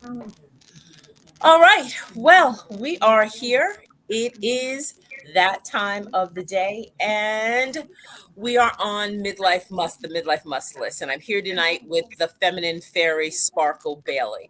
All right. Well, we are here. It is that time of the day, and we are on the Midlife Must list. And I'm here tonight with the feminine fairy, Sparkle Bailey.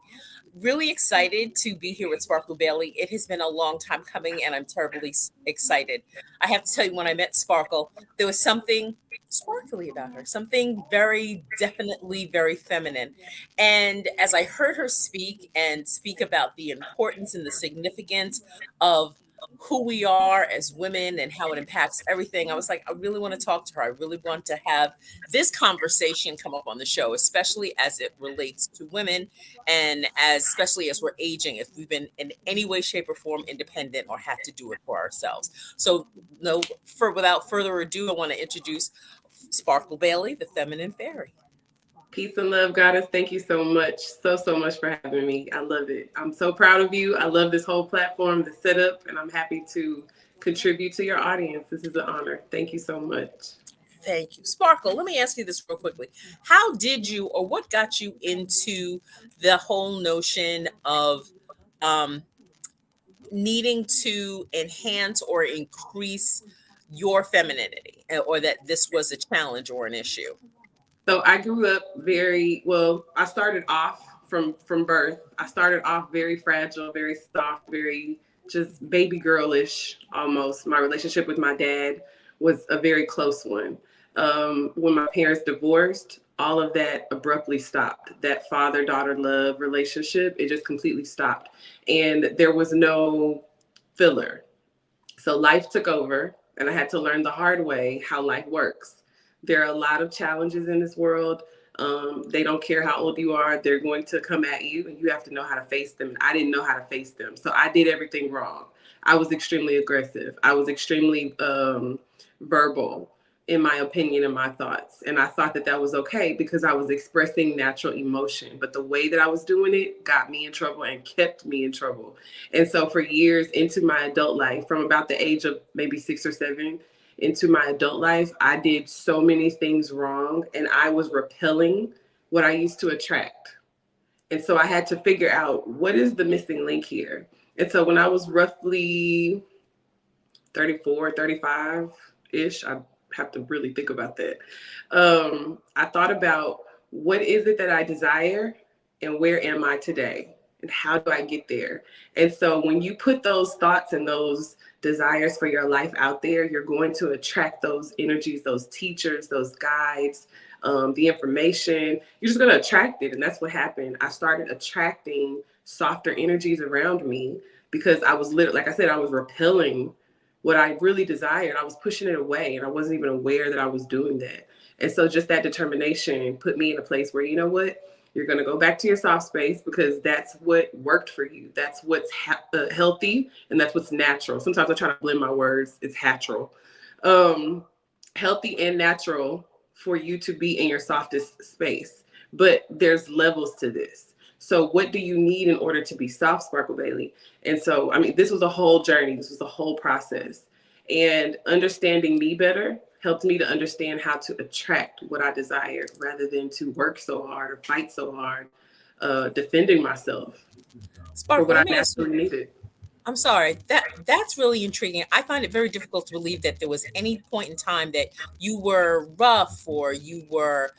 Really excited to be here with Sparkle Bailey. It has been a long time coming, and I'm terribly excited. I have to tell you, when I met Sparkle, there was something sparkly about her, something very definitely very feminine. And as I heard her speak and speak about the importance and the significance of who we are as women and how it impacts everything, I was like, I really want to talk to her. I really want to have this conversation come up on the show, especially as it relates to women and especially as we're aging, if we've been in any way, shape, or form independent or had to do it for ourselves. So, no, without further ado, I want to introduce Sparkle Bailey, the feminine fairy. Peace and love, goddess. Thank you so much. So much for having me. I love it. I'm so proud of you. I love this whole platform, the setup, and I'm happy to contribute to your audience. This is an honor. Thank you so much. Thank you. Sparkle, let me ask you this real quickly. How did you, or what got you into the whole notion of um, needing to enhance or increase your femininity, or that this was a challenge or an issue? So I grew up very well. I started off from birth. I started off very fragile, very soft, very just baby girlish almost. My relationship with my dad was a very close one. When my parents divorced, all of that abruptly stopped. That father daughter love relationship, it just completely stopped, and there was no filler. So life took over, and I had to learn the hard way how life works. There are a lot of challenges in this world. They don't care how old you are, they're going to come at you, and you have to know how to face them. I didn't know how to face them. So I did everything wrong. I was extremely aggressive. I was extremely verbal in my opinion and my thoughts. And I thought that that was okay because I was expressing natural emotion. But the way that I was doing it got me in trouble and kept me in trouble. And so for years into my adult life, from about the age of maybe 6 or 7 into my adult life, I did so many things wrong and I was repelling what I used to attract. And so I had to figure out what is the missing link here. And so when I was roughly 34, 35 ish, I have to really think about that. I thought about what is it that I desire and where am I today? And how do I get there? And so when you put those thoughts and those desires for your life out there, you're going to attract those energies, those teachers, those guides, the information. You're just going to attract it. And that's what happened. I started attracting softer energies around me because I was literally, like I said, I was repelling what I really desired. I was pushing it away and I wasn't even aware that I was doing that. And so just that determination put me in a place where, you know what, you're going to go back to your soft space because that's what worked for you. That's what's healthy and that's what's natural. Sometimes I try to blend my words. It's natural. Um, Healthy and natural for you to be in your softest space. But there's levels to this. So what do you need in order to be soft, Sparkle Bailey? And so, I mean, this was a whole journey. This was a whole process. And understanding me better helped me to understand how to attract what I desired rather than to work so hard or fight so hard, defending myself for Sparkle, what I let me ask you. naturally needed. I'm sorry. That's really intriguing. I find it very difficult to believe that there was any point in time that you were rough or you were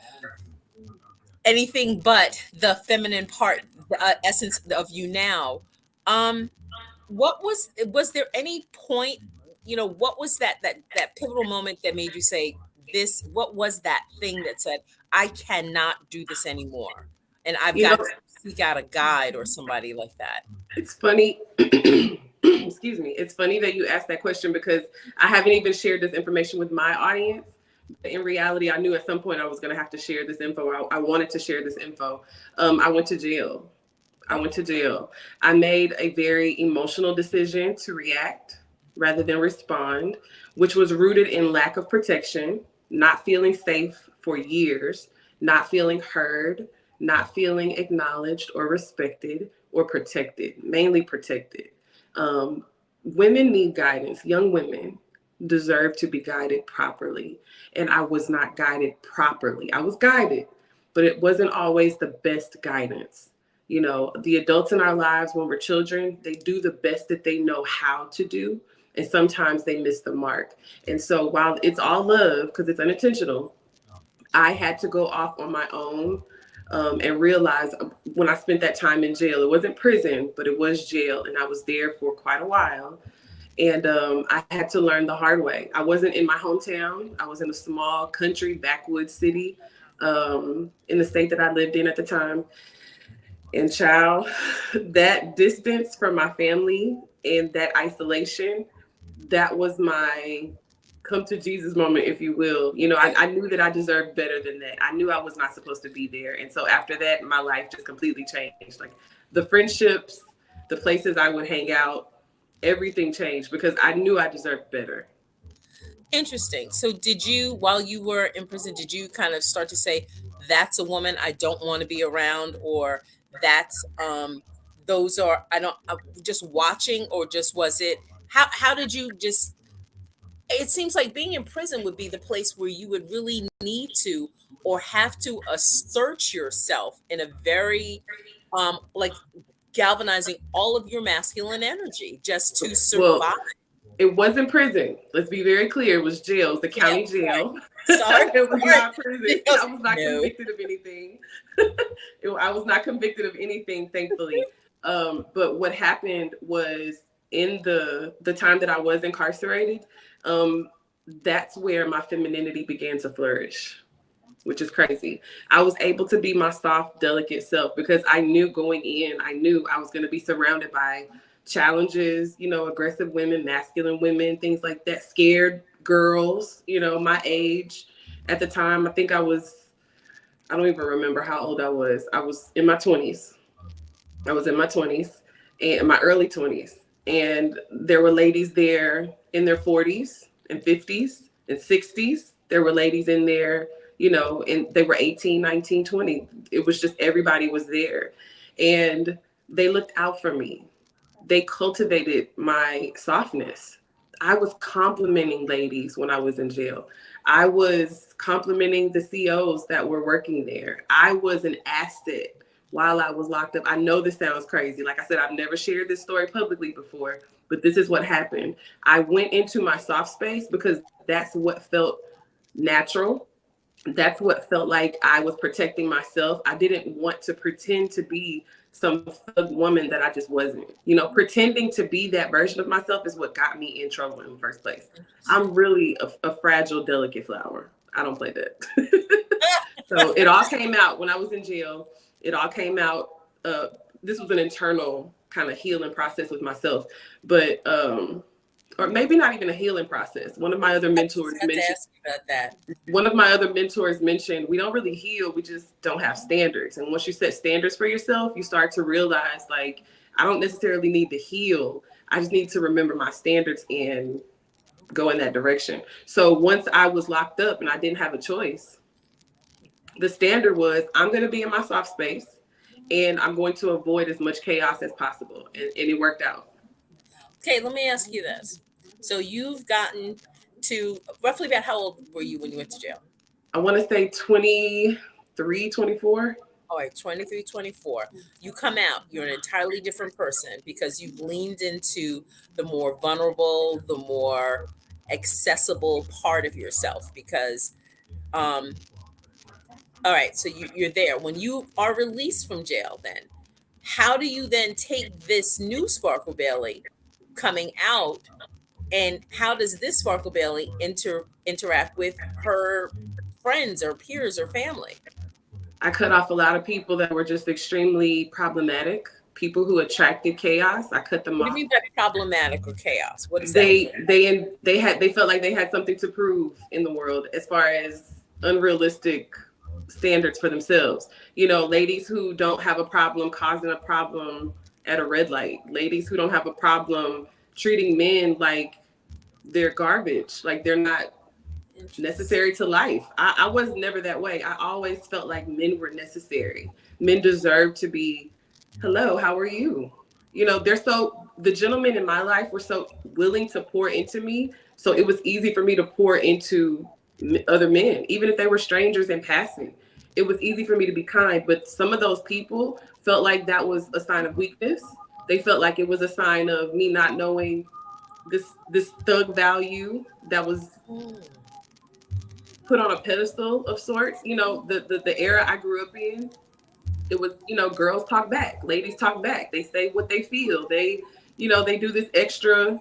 anything but the feminine part, the essence of you now. Um, what was there any point, what was that pivotal moment that made you say this? What was that thing that said, I cannot do this anymore? And I've You know, got to seek out a guide or somebody like that. it's funny. Excuse me. It's funny that you asked that question because I haven't even shared this information with my audience. But in reality, I knew at some point I was going to have to share this info. I wanted to share this info. I went to jail. I Oh, went to jail. I made a very emotional decision to react rather than respond, which was rooted in lack of protection, not feeling safe for years, not feeling heard, not feeling acknowledged or respected or protected, mainly protected. Um, Women need guidance. Young women deserve to be guided properly. And I was not guided properly. I was guided, but it wasn't always the best guidance. You know, the adults in our lives when we're children, they do the best that they know how to do. And sometimes they miss the mark. And so while it's all love, because it's unintentional, I had to go off on my own and realize when I spent that time in jail, it wasn't prison, but it was jail. And I was there for quite a while. And I had to learn the hard way. I wasn't in my hometown. I was in a small country backwoods city in the state that I lived in at the time. And child, that distance from my family and that isolation, that was my come to Jesus moment, if you will. You know, I knew that I deserved better than that. I knew I was not supposed to be there. And so after that, my life just completely changed. Like the friendships, the places I would hang out, everything changed because I knew I deserved better. Interesting. So did you, while you were in prison, did you kind of start to say, that's a woman I don't want to be around, or that's those are I don't just watching, or just was it how did you just, it seems like being in prison would be the place where you would really need to or have to assert yourself in a very like galvanizing all of your masculine energy just to Well, survive. it wasn't prison. Let's be very clear. It was jail. It was the Yeah, county sorry. jail. Sorry, It was sorry. not prison. I was not No. convicted of anything. I was not convicted of anything, thankfully. But what happened was in the time that I was incarcerated, um, that's where my femininity began to flourish, which is crazy. I was able to be my soft, delicate self because I knew going in, I knew I was going to be surrounded by challenges, you know, aggressive women, masculine women, things like that, scared girls, you know, my age at the time. I think I don't even remember how old I was. I was in my 20s. I was in my 20s and my early 20s. And there were ladies there in their 40s and 50s and 60s. There were ladies in there, you know, and they were 18, 19, 20. It was just everybody was there. And they looked out for me. They cultivated my softness. I was complimenting ladies when I was in jail. I was complimenting the COs that were working there. I was an asset while I was locked up. I know this sounds crazy. Like I said, I've never shared this story publicly before, but this is what happened. I went into my soft space because that's what felt natural. That's what felt like I was protecting myself. I didn't want to pretend to be some thug woman that I just wasn't. You know, pretending to be that version of myself is what got me in trouble in the first place. I'm really a fragile, delicate flower. I don't play that. So it all came out when I was in jail. It all came out. This was an internal kind of healing process with myself, but or maybe not even a healing process. One of my other I just mentors had to mentioned ask you about that. one of my other mentors mentioned we don't really heal, we just don't have standards. And once you set standards for yourself, you start to realize like I don't necessarily need to heal, I just need to remember my standards and go in that direction. So once I was locked up and I didn't have a choice, the standard was I'm going to be in my soft space and I'm going to avoid as much chaos as possible, and it worked out. Okay, let me ask you this. So you've gotten to roughly about how old were you when you went to jail? I want to say 23, 24. All right, 23, 24. You come out, you're an entirely different person because you've leaned into the more vulnerable, the more accessible part of yourself. Because, all right, so you're there. When you are released from jail, then how do you then take this new Sparkle Bailey coming out, and how does this Sparkle Bailey interact with her friends or peers or family? I cut off a lot of people that were just extremely problematic, people who attracted chaos. I cut them What do you off. mean by problematic or chaos? What does that mean? They felt like they had something to prove in the world as far as unrealistic standards for themselves. You know, ladies who don't have a problem causing a problem at a red light, ladies who don't have a problem treating men like they're garbage, like they're not Interesting. necessary to life. I was never that way. I always felt like men were necessary. Men deserve to be, hello, how are you? You know, the gentlemen in my life were so willing to pour into me. So it was easy for me to pour into other men, even if they were strangers in passing. It was easy for me to be kind. But some of those people felt like that was a sign of weakness. They felt like it was a sign of me not knowing this thug value that was put on a pedestal of sorts. You know, the era I grew up in, it was, you know, girls talk back, ladies talk back. They say what they feel. They, you know, they do this extra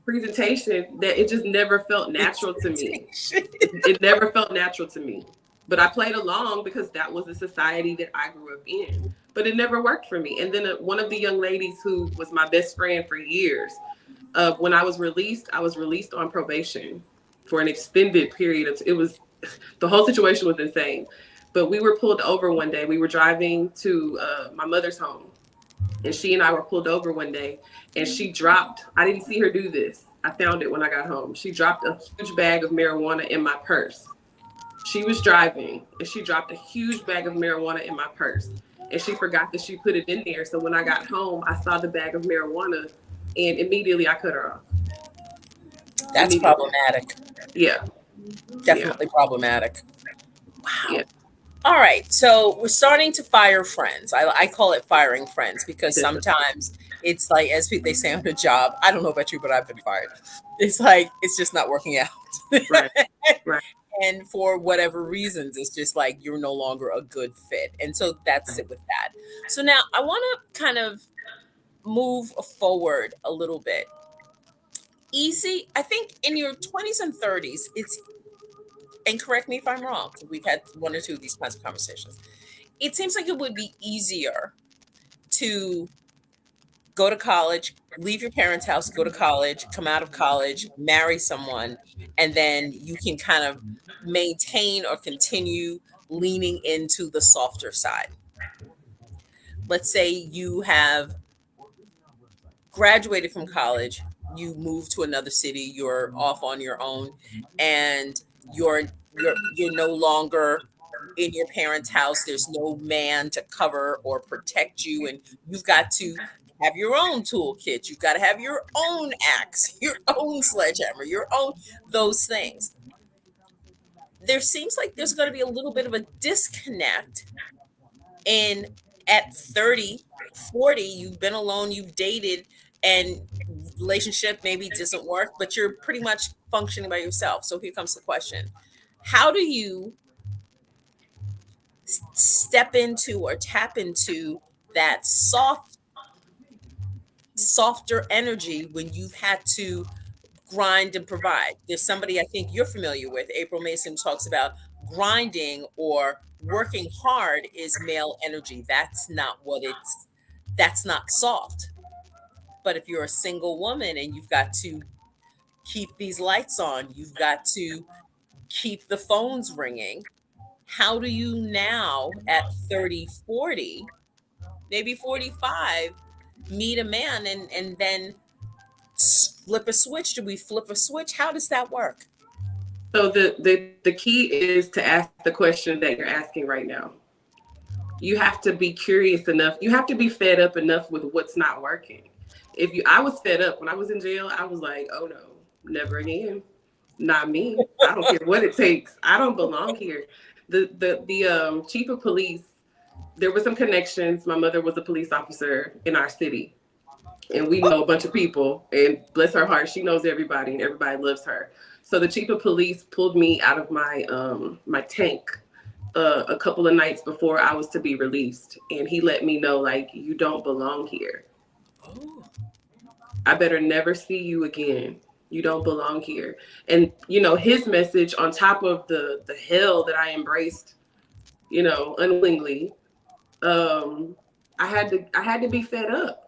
presentation that it just never felt natural to me. Presentation. It never felt natural to me. But I played along because that was the society that I grew up in. But it never worked for me. And then one of the young ladies who was my best friend for years, when I was released on probation for an extended period of, it was, the whole situation was insane. But we were pulled over one day. We were driving to my mother's home, and she and I were pulled over one day, and she dropped, I didn't see her do this. I found it when I got home. She dropped a huge bag of marijuana in my purse. She was driving and she dropped a huge bag of marijuana in my purse, and she forgot that she put it in there. So when I got home, I saw the bag of marijuana, and immediately I cut her off. That's Immediately. problematic. Yeah. Yeah. Definitely problematic. Yeah. Wow. All right. So we're starting to fire friends. I call it firing friends because Definitely. sometimes it's like, as they say on the job, I don't know about you, but I've been fired. It's like, it's just not working out. Right. Right. And for whatever reasons, it's just like you're no longer a good fit. And so that's it with that. So now I want to kind of move forward a little bit. Easy. I think in your 20s and 30s, it's, and correct me if I'm wrong, 'cause we've had one or two of these kinds of conversations. It seems like it would be easier to go to college, leave your parents' house, go to college, come out of college, marry someone, and then you can kind of maintain or continue leaning into the softer side. Let's say you have graduated from college, you move to another city, you're off on your own, and you're you're no longer in your parents' house. There's no man to cover or protect you, and you've got to have your own toolkit. You've got to have your own axe, your own sledgehammer, your own those things. There seems like there's going to be a little bit of a disconnect in at 30, 40, you've been alone, you've dated, and relationship maybe doesn't work, but you're pretty much functioning by yourself. So here comes the question. How do you step into or tap into that softer energy when you've had to grind and provide? There's somebody I think you're familiar with. April Mason talks about grinding or working hard is male energy. That's not soft. But if you're a single woman and you've got to keep these lights on, you've got to keep the phones ringing, how do you now at 30, 40, maybe 45, meet a man and then flip a switch? Do we flip a switch? How does that work? So the key is to ask the question that you're asking right now. You have to be curious enough. You have to be fed up enough with what's not working. I was fed up when I was in jail. I was like, oh no, never again. Not me. I don't care what it takes. I don't belong here. The chief of police, there were some connections. My mother was a police officer in our city, and we know a bunch of people. And bless her heart, she knows everybody, and everybody loves her. So the chief of police pulled me out of my tank a couple of nights before I was to be released, and he let me know, like, you don't belong here. Oh, I better never see you again. You don't belong here. And you know, his message on top of the hell that I embraced, you know, unwillingly, um, I had to be fed up.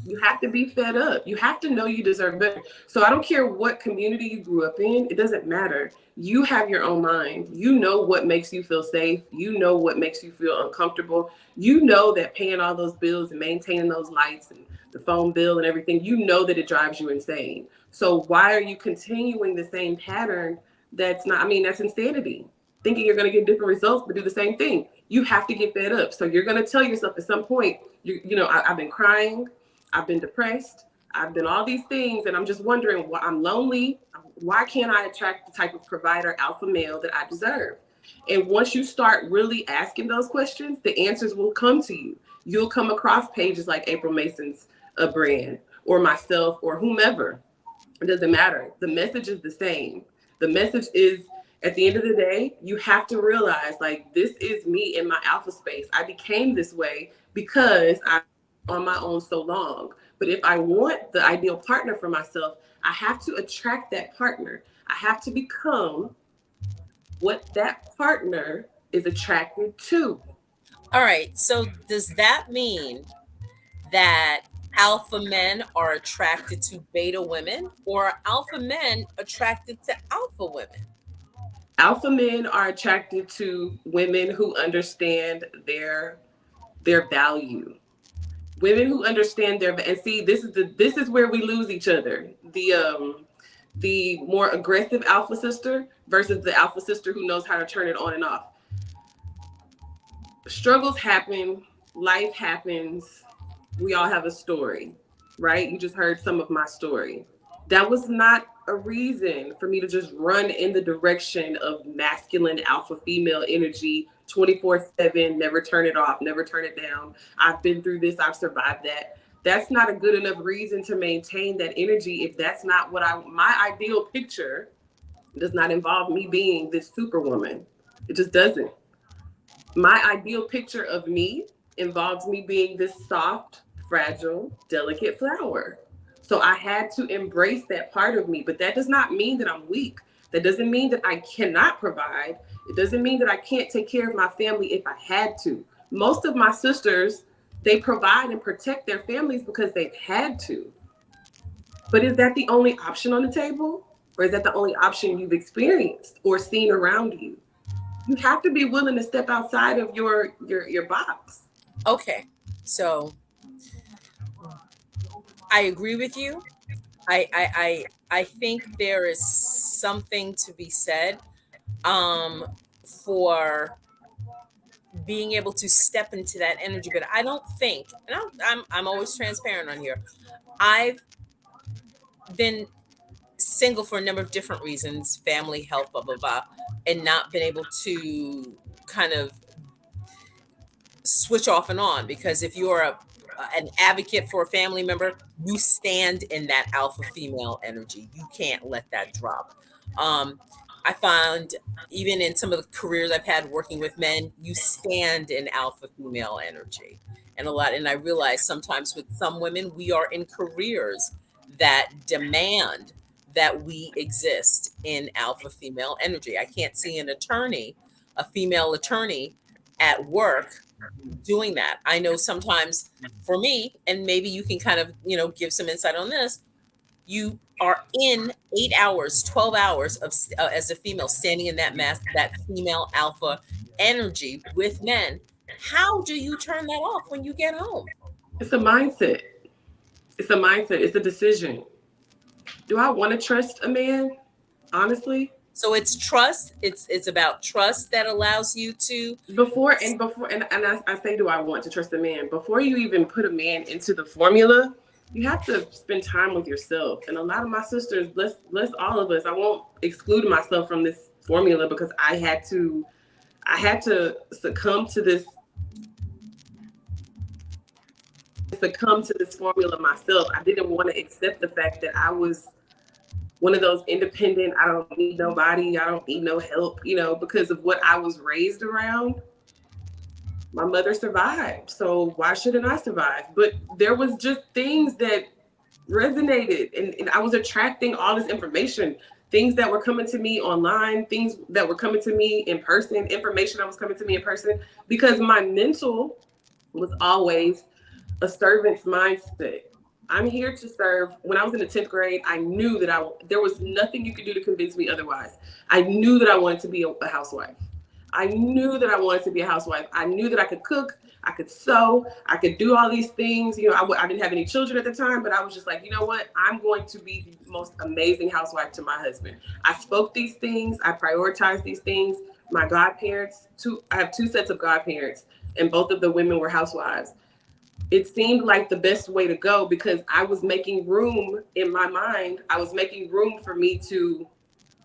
You have to be fed up. You have to know you deserve better. So I don't care what community you grew up in. It doesn't matter. You have your own mind. You know what makes you feel safe. You know what makes you feel uncomfortable. You know that paying all those bills and maintaining those lights and the phone bill and everything, you know that it drives you insane. So why are you continuing the same pattern? That's not, I mean, that's insanity. Thinking you're going to get different results, but do the same thing. You have to get fed up. So you're going to tell yourself at some point, I've been crying. I've been depressed. I've been all these things, and I'm just wondering why I'm lonely. Why can't I attract the type of provider alpha male that I deserve? And once you start really asking those questions, the answers will come to you. You'll come across pages like April Mason's brand, or myself, or whomever. It doesn't matter. The message is the same. The message is, at the end of the day, you have to realize, like, this is me in my alpha space. I became this way because I on my own so long. But if I want the ideal partner for myself, I have to attract that partner. I have to become what that partner is attracted to. All right. So does that mean that alpha men are attracted to beta women, or are alpha men attracted to alpha women? Alpha men are attracted to women who understand their value. Women who understand their, and see, this is where we lose each other. The more aggressive alpha sister versus the alpha sister who knows how to turn it on and off. Struggles happen, life happens, we all have a story, right? You just heard some of my story. That was not a reason for me to just run in the direction of masculine alpha female energy 24/7, never turn it off, never turn it down. I've been through this, I've survived that. That's not a good enough reason to maintain that energy if that's not what my ideal picture does not involve me being this superwoman. It just doesn't. My ideal picture of me involves me being this soft, fragile, delicate flower. So I had to embrace that part of me, but that does not mean that I'm weak. That doesn't mean that I cannot provide. It doesn't mean that I can't take care of my family if I had to. Most of my sisters, they provide and protect their families because they've had to. But is that the only option on the table? Or is that the only option you've experienced or seen around you? You have to be willing to step outside of your box. Okay. So I agree with you. I think there is something to be said for being able to step into that energy. But I don't think, and I'm always transparent on here. I've been single for a number of different reasons, family, health, blah blah blah, and not been able to kind of switch off and on, because if you're an advocate for a family member, you stand in that alpha female energy. You can't let that drop. Um, I found, even in some of the careers I've had working with men, you stand in alpha female energy, and a lot. And I realize sometimes with some women, we are in careers that demand that we exist in alpha female energy. I can't see an attorney, a female attorney, at work doing that. I know sometimes for me, and maybe you can kind of, give some insight on this, you are in 8 hours, 12 hours of as a female standing in that female alpha energy with men. How do you turn that off when you get home? It's a mindset. It's a mindset. It's a decision. Do I want to trust a man? Honestly, So it's trust. It's about trust that allows you to. I say, do I want to trust a man? Before you even put a man into the formula, you have to spend time with yourself. And a lot of my sisters, bless all of us, I won't exclude myself from this formula because I had to succumb to this formula myself. I didn't want to accept the fact that I was one of those independent, I don't need nobody, I don't need no help, because of what I was raised around. My mother survived, so why shouldn't I survive? But there was just things that resonated, and I was attracting all this information, things that were coming to me online, things that were coming to me in person, information that was coming to me in person, because my mental was always a servant's mindset. I'm here to serve. When I was in the 10th grade, I knew that there was nothing you could do to convince me otherwise. I knew that I wanted to be a housewife. I knew that I wanted to be a housewife. I knew that I could cook, I could sew, I could do all these things. I didn't have any children at the time, but I was just like, you know what? I'm going to be the most amazing housewife to my husband. I spoke these things. I prioritized these things. My godparents, I have two sets of godparents, and both of the women were housewives. It seemed like the best way to go because I was making room in my mind. I was making room for me to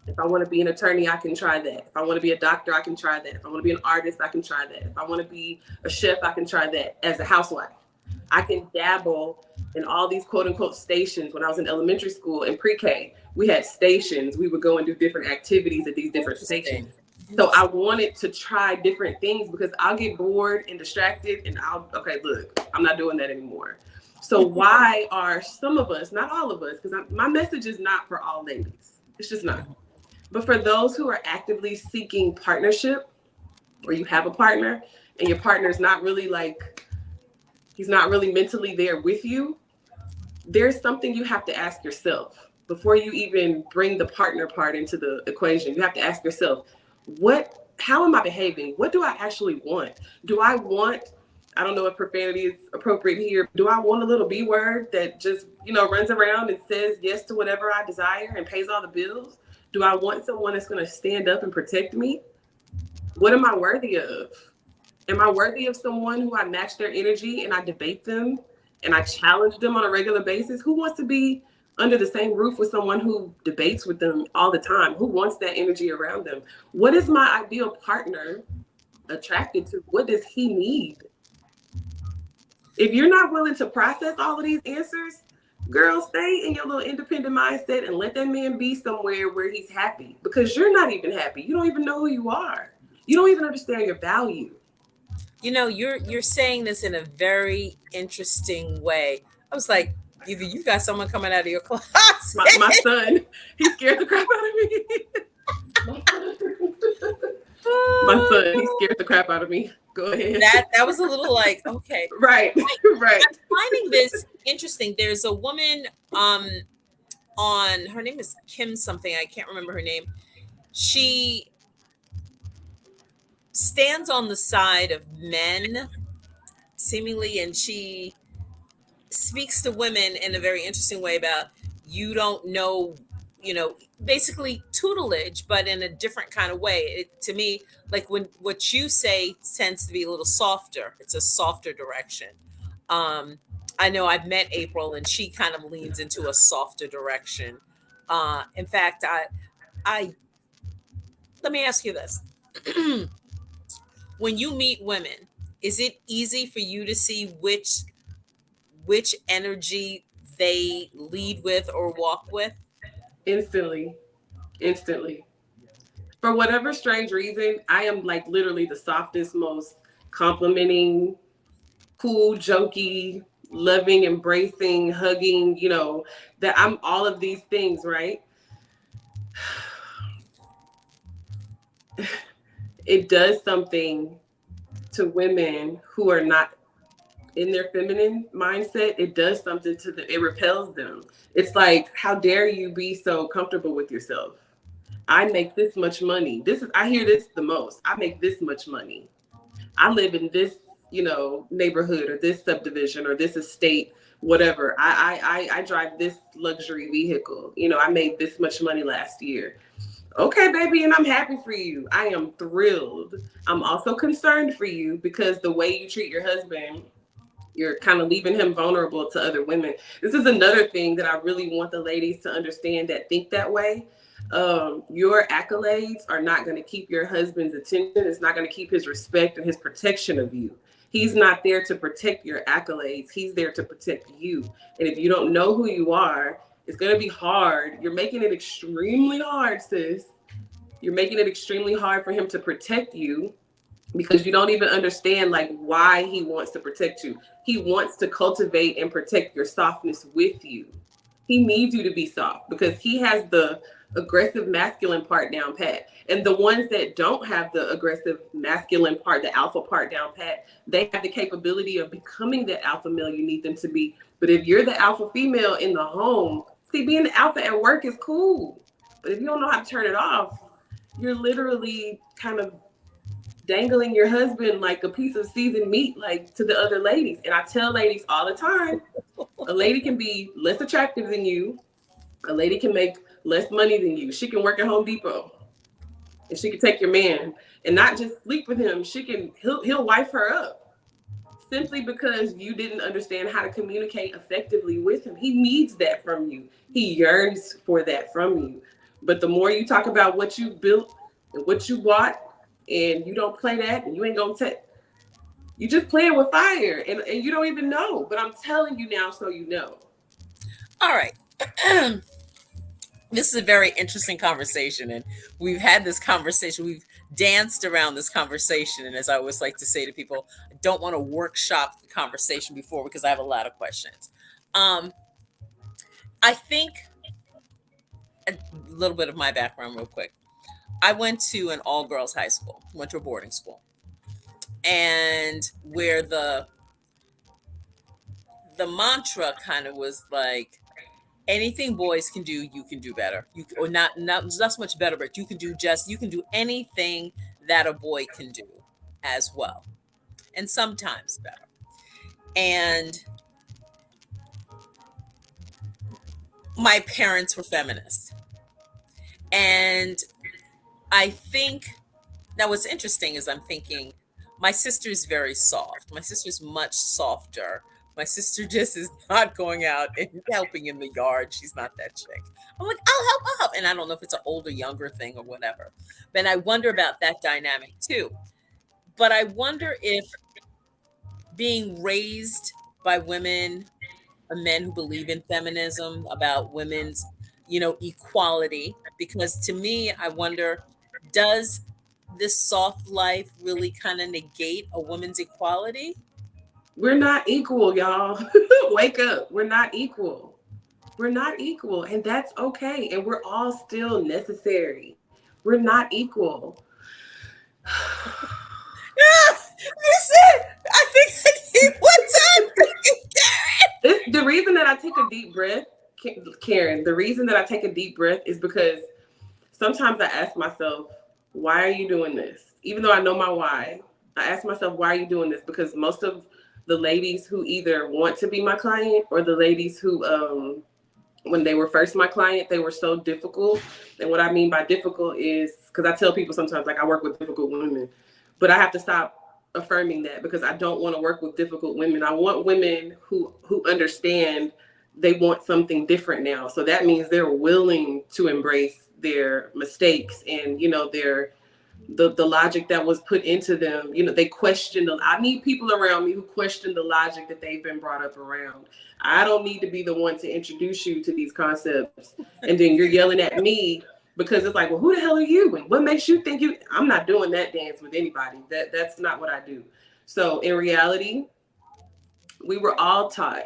If I want to be an attorney, I can try that. If I want to be a doctor, I can try that. If I want to be an artist, I can try that. If I want to be a chef, I can try that as a housewife. I can dabble in all these quote unquote stations. When I was in elementary school and pre-K, we had stations. We would go and do different activities at these different stations. Interesting. So I Interesting. wanted to try different things because I'll get bored and distracted and okay, look, I'm not doing that anymore. So why are some of us, not all of us, because my message is not for all ladies. It's just not. But for those who are actively seeking partnership, or you have a partner and your partner is not really like, he's not really mentally there with you, there's something you have to ask yourself before you even bring the partner part into the equation. You have to ask yourself, how am I behaving? What do I actually want? Do I want, I don't know if profanity is appropriate here, do I want a little B word that just, runs around and says yes to whatever I desire and pays all the bills? Do I want someone that's going to stand up and protect me? What am I worthy of? Am I worthy of someone who I match their energy and I debate them and I challenge them on a regular basis? Who wants to be under the same roof with someone who debates with them all the time? Who wants that energy around them? What is my ideal partner attracted to? What does he need? If you're not willing to process all of these answers, girl, stay in your little independent mindset and let that man be somewhere where he's happy, because you're not even happy. You don't even know who you are. You don't even understand your value. You're saying this in a very interesting way. I was like, either you got someone coming out of your closet. My son, he scared the crap out of me. My son, he scared the crap out of me. Go ahead. That was a little like, okay. Right, right. I'm finding this interesting. There's a woman on, her name is Kim something. I can't remember her name. She stands on the side of men seemingly, and she speaks to women in a very interesting way about, you don't know, basically tutelage, but in a different kind of way. To me, like, when what you say tends to be a little softer, it's a softer direction. um I know I've met April, and she kind of leans into a softer direction. In fact, I let me ask you this. When you meet women, is it easy for you to see which energy they lead with or walk with? Instantly, instantly. For whatever strange reason, I am like literally the softest, most complimenting, cool, jokey, loving, embracing, hugging, that I'm all of these things, right? It does something to women who are not in their feminine mindset. It does something to them. It repels them. It's like, how dare you be so comfortable with yourself? I make this much money. I hear this the most. I make this much money. I live in this, neighborhood or this subdivision or this estate, whatever. I drive this luxury vehicle. I made this much money last year. Okay, baby, and I'm happy for you. I am thrilled. I'm also concerned for you because the way you treat your husband, you're kind of leaving him vulnerable to other women. This is another thing that I really want the ladies to understand that think that way. Your accolades are not going to keep your husband's attention. It's not going to keep his respect and his protection of you. He's not there to protect your accolades. He's there to protect you. And if you don't know who you are, it's going to be hard. You're making it extremely hard, sis. You're making it extremely hard for him to protect you because you don't even understand like why he wants to protect you. He wants to cultivate and protect your softness with you. He needs you to be soft because he has the aggressive masculine part down pat. And the ones that don't have the aggressive masculine part, the alpha part down pat, they have the capability of becoming the alpha male you need them to be. But if you're the alpha female in the home, see, being the alpha at work is cool. But if you don't know how to turn it off, you're literally kind of dangling your husband like a piece of seasoned meat, like to the other ladies. And I tell ladies all the time, a lady can be less attractive than you. A lady can make less money than you. She can work at Home Depot and she can take your man and not just sleep with him. He'll wife her up simply because you didn't understand how to communicate effectively with him. He needs that from you. He yearns for that from you. But the more you talk about what you built and what you bought, and you don't play that, and you ain't gonna take, you just playing with fire, and you don't even know. But I'm telling you now, so you know. All right. This is a very interesting conversation, and we've had this conversation. We've danced around this conversation, and as I always like to say to people, I don't want to workshop the conversation before because I have a lot of questions. Um, I think a little bit of my background, real quick. I went to an all girls high school, went to a boarding school, and where the mantra kind of was like, anything boys can do, you can do better. You or not so much better, but you can do anything that a boy can do as well, and sometimes better. And my parents were feminists, and I think now what's interesting is I'm thinking my sister's very soft. My sister's much softer. My sister just is not going out and helping in the yard. She's not that chick. I'm like, I'll help. And I don't know if it's an older, younger thing or whatever. But I wonder about that dynamic too. But I wonder if being raised by women, men who believe in feminism, about women's, equality, because to me, I wonder, does this soft life really kind of negate a woman's equality? We're not equal, y'all. Wake up. We're not equal. We're not equal, and that's okay. And we're all still necessary. We're not equal. Listen, I think I need one time for you, The reason that I take a deep breath, Karen, the reason that I take a deep breath is because sometimes I ask myself, why are you doing this? Even though I know my why, I ask myself, why are you doing this? Because most of the ladies who either want to be my client, or the ladies who, when they were first my client, they were so difficult. And what I mean by difficult is, because I tell people sometimes, like, I work with difficult women, but I have to stop affirming that, because I don't want to work with difficult women. I want women who understand they want something different now. So that means they're willing to embrace their mistakes, and their the logic that was put into them. They question I need people around me who question the logic that they've been brought up around. I don't need to be the one to introduce you to these concepts, and then you're yelling at me, because it's like, well, who the hell are you, and what makes you think you? I'm not doing that dance with anybody. That's not what I do. So in reality, we were all taught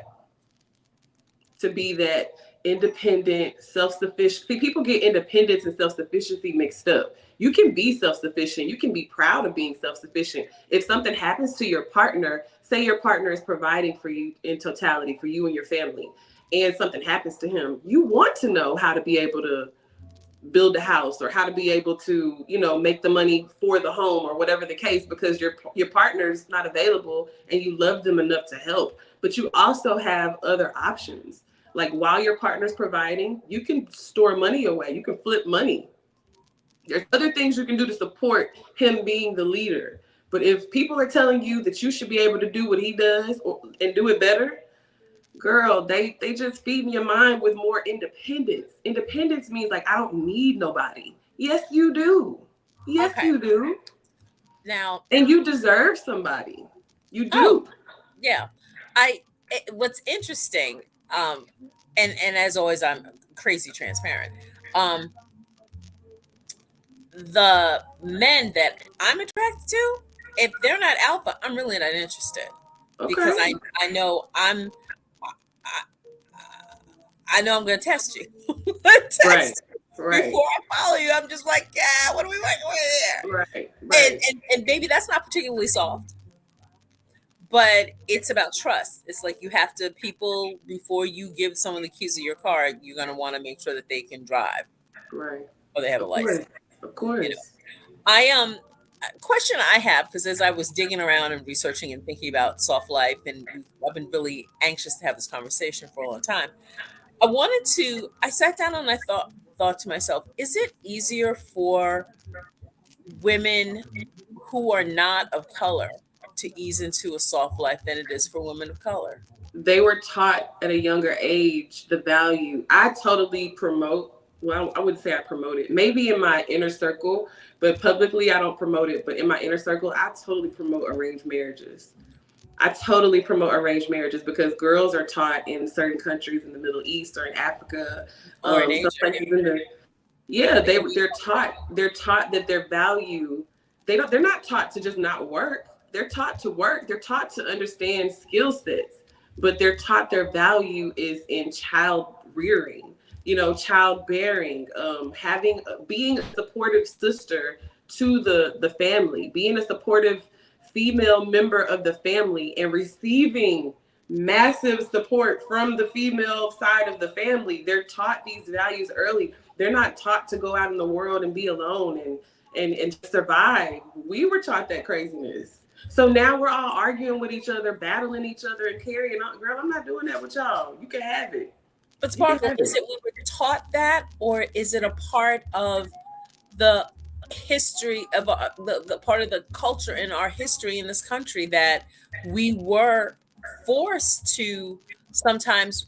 to be that independent, self-sufficient. See, people get independence and self-sufficiency mixed up. You can be self-sufficient. You can be proud of being self-sufficient. If something happens to your partner, say your partner is providing for you in totality, for you and your family, and something happens to him, you want to know how to be able to build a house, or how to be able to make the money for the home, or whatever the case, because your partner's not available and you love them enough to help. But you also have other options. Like, while your partner's providing, you can store money away, you can flip money. There's other things you can do to support him being the leader. But if people are telling you that you should be able to do what he does, and do it better, girl, they just feeding your mind with more independence. Independence means, like, I don't need nobody. Yes, you do. Yes, okay. you do. Now, And you deserve somebody. You oh, do. yeah. What's interesting, um, and as always, I'm crazy transparent. Um, the men that I'm attracted to, if they're not alpha, I'm really not interested, because Okay. I know I, I know I'm going to test you. Right. Test Right. before I follow you. I'm just like, yeah, what are we working with here? Right. And Right. and maybe that's not particularly soft, but it's about trust. It's like, you have to, people, before you give someone the keys of your car, you're going to want to make sure that they can drive, Right. or they have a Of course. license. Of You know, course. I question I have, because as I was digging around and researching and thinking about soft life, and I've been really anxious to have this conversation for a long time. I sat down and I thought to myself, is it easier for women who are not of color to ease into a soft life than it is for women of color? They were taught at a younger age the value. I totally promote. well, I wouldn't say I promote it. Maybe in my inner circle, but publicly I don't promote it. But in my inner circle, I totally promote arranged marriages. I totally promote arranged marriages because girls are taught in certain countries in the Middle East or in Africa, Or in some Asia. places in the yeah, they're taught that their value, they're not taught to just not work. They're taught to work. They're taught to understand skill sets, but they're taught their value is in child rearing, childbearing, having being a supportive sister to the family, being a supportive female member of the family and receiving massive support from the female side of the family. They're taught these values early. They're not taught to go out in the world and be alone and just survive. We were taught that craziness. So now we're all arguing with each other, battling each other, and carrying on. Girl, I'm not doing that with y'all. You can have it. But You can Sparkle, have is it. it we were taught that, or is it a part of the history of the part of the culture in our history in this country that we were forced to sometimes,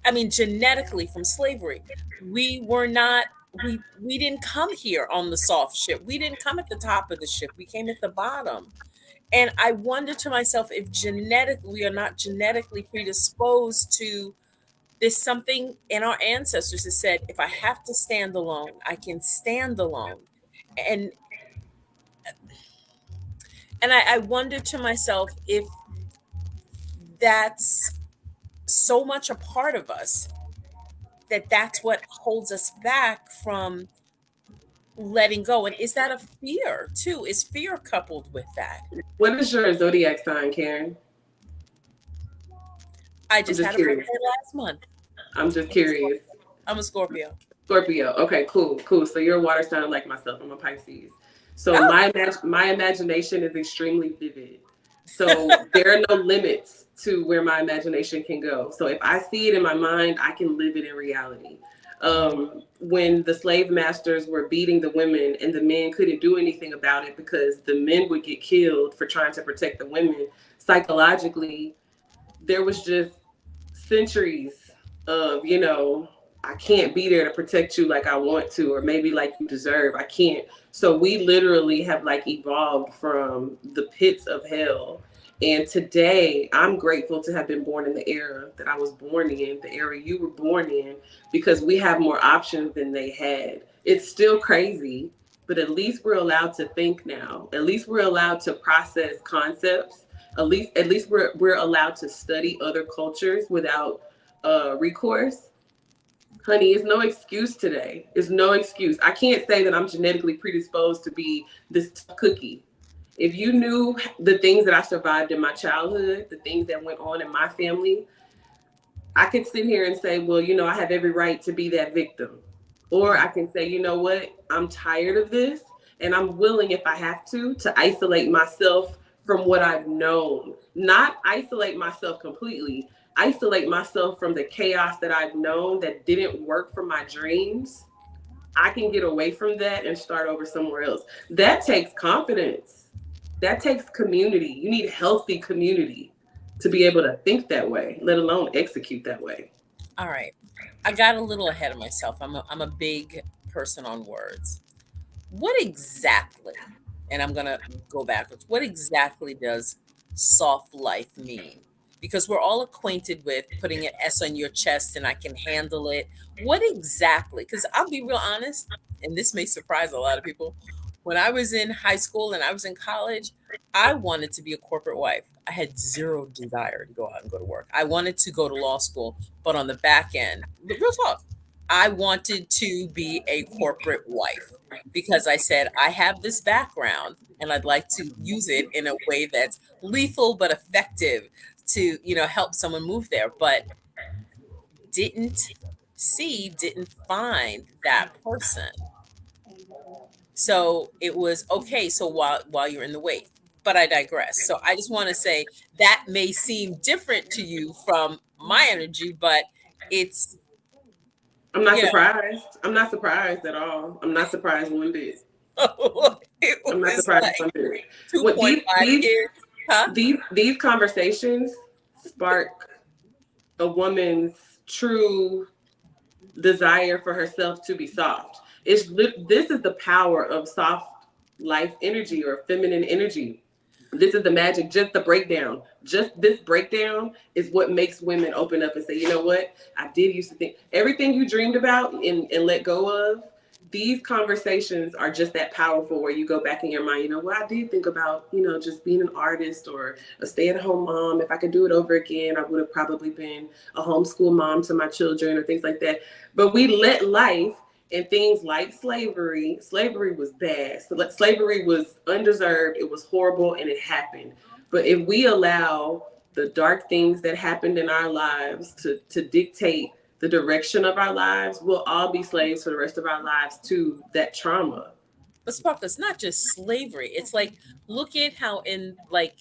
I mean, genetically from slavery, we were not, we didn't come here on the soft ship. We didn't come at the top of the ship. We came at the bottom. And I wonder to myself if we are not genetically predisposed to there's something in our ancestors that said, if I have to stand alone, I can stand alone. And I wonder to myself if that's so much a part of us that that's what holds us back from letting go. And is that a fear too? Is fear coupled with that? What is your zodiac sign, Karen? I I'm just just had a curious. birthday last month. I'm just I'm a, curious. I'm a Scorpio. Scorpio. Okay, cool, cool. So you're a water sign like myself. I'm a Pisces. So Oh, my imagination is extremely vivid. So there are no limits to where my imagination can go. So if I see it in my mind, I can live it in reality. When the slave masters were beating the women and the men couldn't do anything about it because the men would get killed for trying to protect the women, psychologically, there was just centuries of, I can't be there to protect you like I want to, or maybe like you deserve. I can't. So we literally have like evolved from the pits of hell. And today I'm grateful to have been born in the era that I was born in, the era you were born in, because we have more options than they had. It's still crazy, but at least we're allowed to think now. At least we're allowed to process concepts. At least we're allowed to study other cultures without recourse. Honey, it's no excuse today. It's no excuse. I can't say that I'm genetically predisposed to be this tough cookie. If you knew the things that I survived in my childhood, the things that went on in my family, I could sit here and say, well, I have every right to be that victim. Or I can say, you know what, I'm tired of this and I'm willing, if I have to isolate myself from what I've known. Not isolate myself completely, isolate myself from the chaos that I've known that didn't work for my dreams. I can get away from that and start over somewhere else. That takes confidence. That takes community. You need healthy community to be able to think that way, let alone execute that way. all right. I got a little ahead of myself. I'm a big person on words. What exactly, and I'm going to go backwards, what exactly does soft life mean? Because we're all acquainted with putting an S on your chest and I can handle it. What exactly? Because I'll be real honest, and this may surprise a lot of people. When I was in high school and I was in college, I wanted to be a corporate wife. I had zero desire to go out and go to work. I wanted to go to law school, but on the back end, but real talk, I wanted to be a corporate wife because I said, I have this background and I'd like to use it in a way that's lethal but effective to, help someone move there. But didn't didn't find that person. So it was okay. So while you're in the wait, but I digress. So I just want to say that may seem different to you from my energy, but it's, I'm not you surprised. I'm not surprised at all. I'm not surprised one bit. know, it I'm not was surprised one like bit. What 2.5 kids, huh? these conversations spark a woman's true desire for herself to be soft. This is the power of soft life energy or feminine energy. This is the magic, just the breakdown. Just this breakdown is what makes women open up and say, you know what? I did used to think everything you dreamed about and let go of. These conversations are just that powerful where you go back in your mind, you know, well, I did think about, just being an artist or a stay at home mom. If I could do it over again, I would have probably been a homeschool mom to my children or things like that. But we let life and things like slavery was bad. So slavery was undeserved, it was horrible, and it happened. But if we allow the dark things that happened in our lives to dictate the direction of our lives, we'll all be slaves for the rest of our lives to that trauma. But Sparkle, it's not just slavery. It's like, look at how in like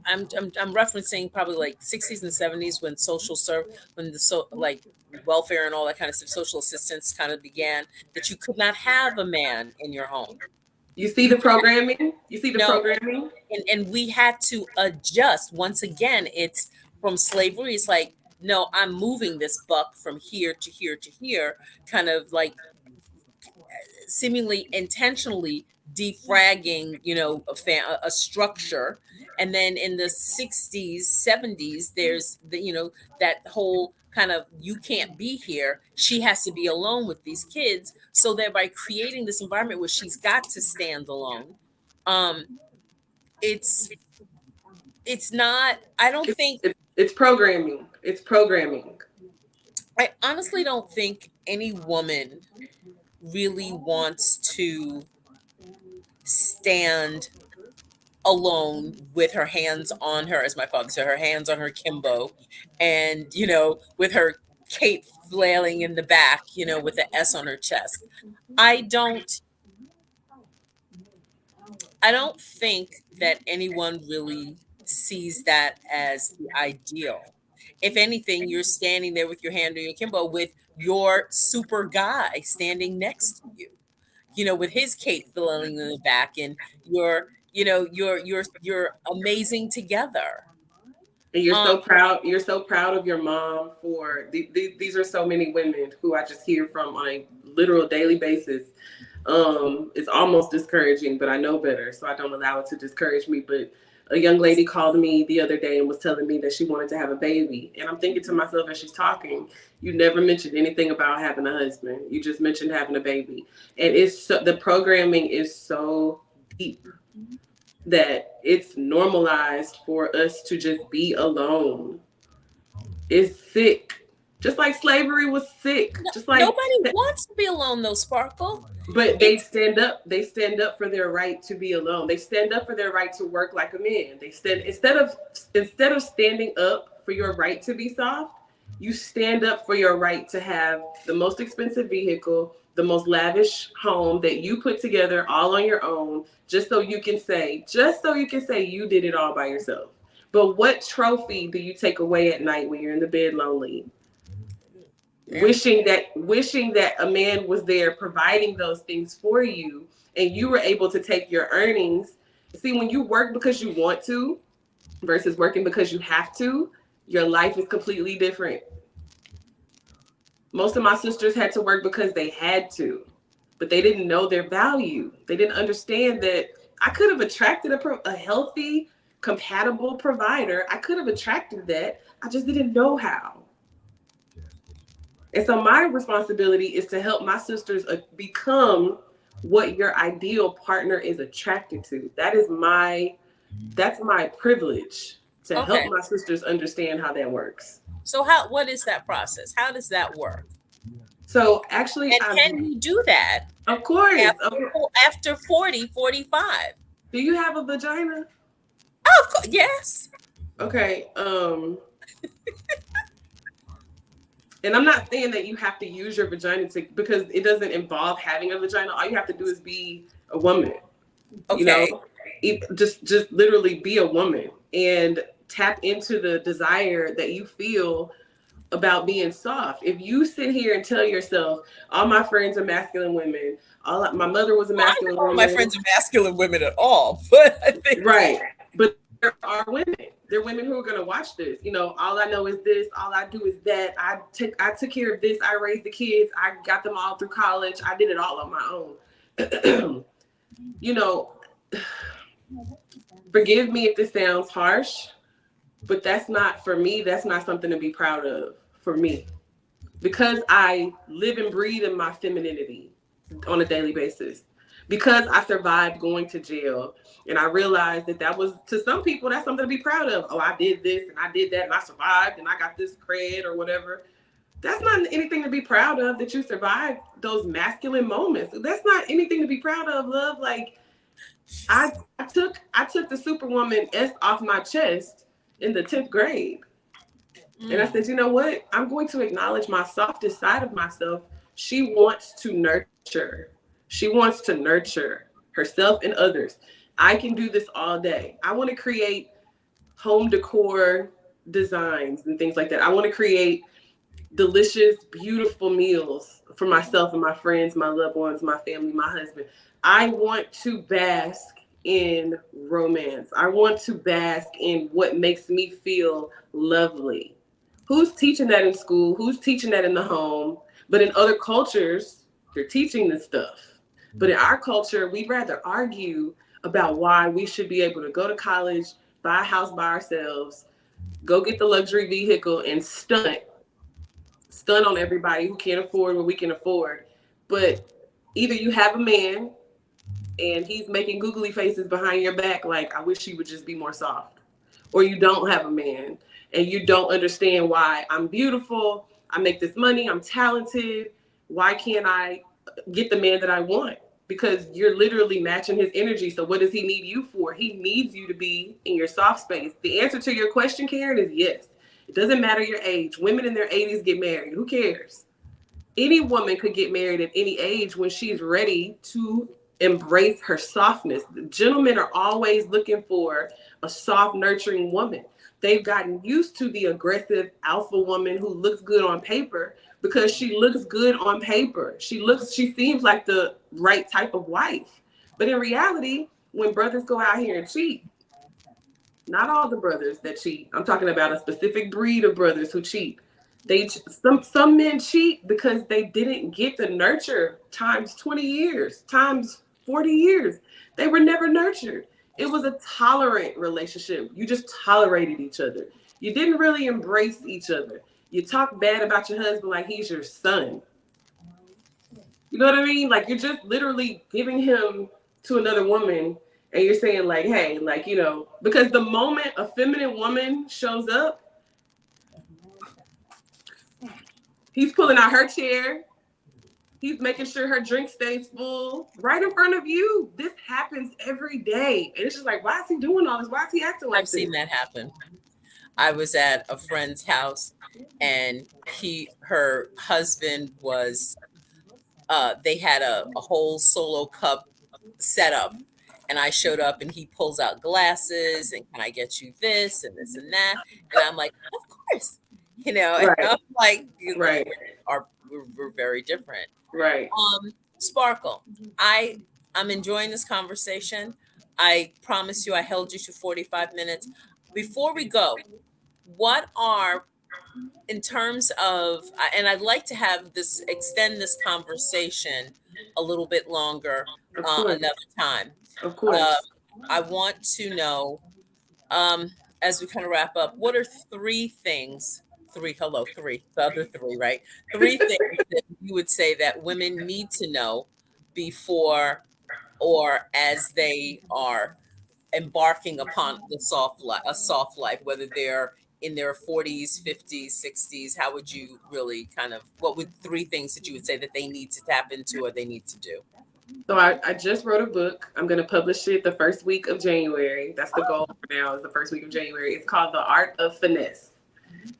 I'm referencing probably like 60s and 70s when when the like welfare and all that kind of stuff, social assistance kind of began, that you could not have a man in your home. You see the programming? You see the No, programming? and we had to adjust. Once again, it's from slavery. It's like, no, I'm moving this buck from here to here to here, kind of like seemingly intentionally defragging, a structure. And then in the 60s, 70s, there's that whole kind of, you can't be here. She has to be alone with these kids. So thereby creating this environment where she's got to stand alone. Um, it's it's not, I don't think, It's programming. It's programming. I honestly don't think any woman really wants to stand alone with her hands on her, as my father said, her hands on her Kimbo, and with her cape flailing in the back, with the S on her chest. I don't I don't think that anyone really sees that as the ideal. If anything, you're standing there with your hand on your Kimbo with your super guy standing next to you, with his cape flailing in the back, and you're amazing together. And you're Um, so proud. You're so proud of your mom for these are so many women who I just hear from on a literal daily basis. It's almost discouraging, but I know better, so I don't allow it to discourage me. But a young lady called me the other day and was telling me that she wanted to have a baby, and I'm thinking to myself as she's talking, you never mentioned anything about having a husband. You just mentioned having a baby, and the programming is so deep that it's normalized for us to just be alone. It's sick. Just like slavery was sick. Just like Nobody wants to be alone, though, Sparkle. but It's they stand up for their right to be alone. They stand up for their right to work like a man. They stand instead of standing up for your right to be soft, you stand up for your right to have the most expensive vehicle, the most lavish home that you put together all on your own, just so you can say you did it all by yourself. But what trophy do you take away at night when you're in the bed lonely? Wishing that a man was there providing those things for you, and you were able to take your earnings. See, when you work because you want to versus working because you have to, your life is completely different. Most of my sisters had to work because they had to, but they didn't know their value. They didn't understand that I could have attracted a healthy, compatible provider. I could have attracted that. I just didn't know how. And so my responsibility is to help my sisters become what your ideal partner is attracted to. That's my privilege, to help okay. my sisters understand how that works. So what is that process? How does that work? So actually, And can you do that of course, after 40, 45? do you have a vagina? Oh, of course, yes. Okay. And I'm not saying that you have to use your vagina because it doesn't involve having a vagina. All you have to do is be a woman. You Okay. know, just literally be a woman and tap into the desire that you feel about being soft. If you sit here and tell yourself, all my friends are masculine women, my mother was a Well, I masculine know all my woman, friends are masculine women at all, but I think right? But there are women There are women who are going to watch this. You know, all I know is this. All I do is that. I took care of this. I raised the kids. I got them all through college. I did it all on my own. You know, forgive me if this sounds harsh, but that's not for me. That's not something to be proud of for me. Because I live and breathe in my femininity on a daily basis. Because I survived going to jail, and I realized that was, to some people, that's something to be proud of. Oh, I did this and I did that and I survived and I got this cred or whatever. That's not anything to be proud of, that you survived those masculine moments. That's not anything to be proud of, love. Like, I took the Superwoman S off my chest in the 10th grade. And I said, you know what? I'm going to acknowledge my softest side of myself. She wants to nurture. She wants to nurture herself and others. I can do this all day. I want to create home decor designs and things like that. I want to create delicious, beautiful meals for myself and my friends, my loved ones, my family, my husband. I want to bask in romance. I want to bask in what makes me feel lovely. Who's teaching that in school? Who's teaching that in the home? But in other cultures, they're teaching this stuff. But in our culture, we'd rather argue about why we should be able to go to college, buy a house by ourselves, go get the luxury vehicle, and stunt on everybody who can't afford what we can afford. But either you have a man and he's making googly faces behind your back like, I wish he would just be more soft. Or you don't have a man and you don't understand why I'm beautiful, I make this money, I'm talented. Why can't I get the man that I want? Because you're literally matching his energy. So what does he need you for? He needs you to be in your soft space. The answer to your question, Karen, is yes. It doesn't matter your age. Women in their 80s get married. Who cares? Any woman could get married at any age when she's ready to embrace her softness. The gentlemen are always looking for a soft, nurturing woman. They've gotten used to the aggressive alpha woman who looks good on paper because she looks good on paper. She seems like the right type of wife. But in reality, when brothers go out here and cheat, not all the brothers that cheat, I'm talking about a specific breed of brothers who cheat. Some men cheat because they didn't get the nurture times 20 years, times 40 years. They were never nurtured. It was a tolerant relationship. You just tolerated each other. You didn't really embrace each other. You talk bad about your husband like he's your son. You know what I mean? Like, you're just literally giving him to another woman and you're saying like, hey, like, you know, because the moment a feminine woman shows up, he's pulling out her chair. He's making sure her drink stays full right in front of you. This happens every day. And it's just like, why is he doing all this? Why is he acting like this? I've seen that happen. I was at a friend's house and her husband was, they had a whole solo cup set up. And I showed up and he pulls out glasses and can I get you this and this and that? And I'm like, of course, you know, and Right. I'm like, you know, Right. we're very different. Right. Sparkel, I'm enjoying this conversation. I promise you I held you to 45 minutes. Before we go, what are, in terms of, and I'd like to extend this conversation a little bit longer Of course. another time. Of course. I want to know, as we kind of wrap up, what are three, the other three, right? Three things that you would say that women need to know before or as they are embarking upon a soft life, whether they're in their 40s, 50s, 60s. How would you really what would three things that you would say that they need to tap into or they need to do? So I just wrote a book. I'm going to publish it the first week of January. That's the goal for now, is the first week of January. It's called The Art of Finesse: